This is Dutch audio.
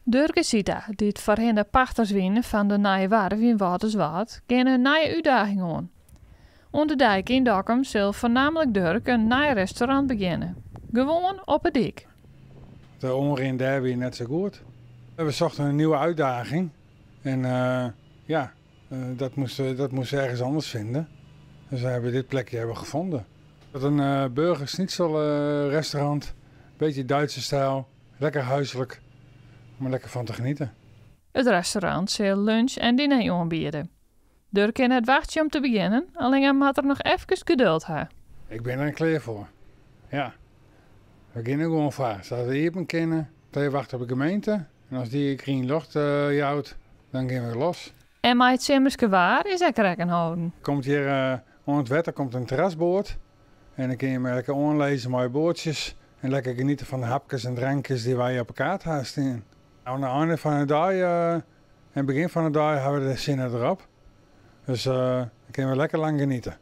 Durke Sita, die het voorheen de pachters winnen van de Nije Warf in Waterswaard, gaan een nieuwe uitdaging aan. Onder de dijk in Dokkum zal voornamelijk Durk een nieuw restaurant beginnen. Gewoon op het dik. De omring daar weer net zo goed. We zochten een nieuwe uitdaging. En dat moest ergens anders vinden. Dus we hebben dit plekje gevonden. Het een burger schnitzel restaurant. Beetje Duitse stijl. Lekker huiselijk. Om er lekker van te genieten. Het restaurant zal lunch en diner aanbieden. Durk in het wachtje om te beginnen, alleen hij moet er nog even geduld hebben. Ik ben er klaar voor. Ja. We beginnen gewoon vast. Als we hier kennen, dan wachten op de gemeente. En als die green lucht jouwt, dan gaan we los. En met het Simmerske waar is er rekken houden. Komt hier onder het wetter komt een terrasboord. En dan kun je maar lekker aanlezen mooie boordjes. En lekker genieten van de hapjes en drankjes die wij op elkaar gaan staan. Aan het einde van de dag en het begin van de dag hebben we de zinnen erop. Dus dan kunnen we lekker lang genieten.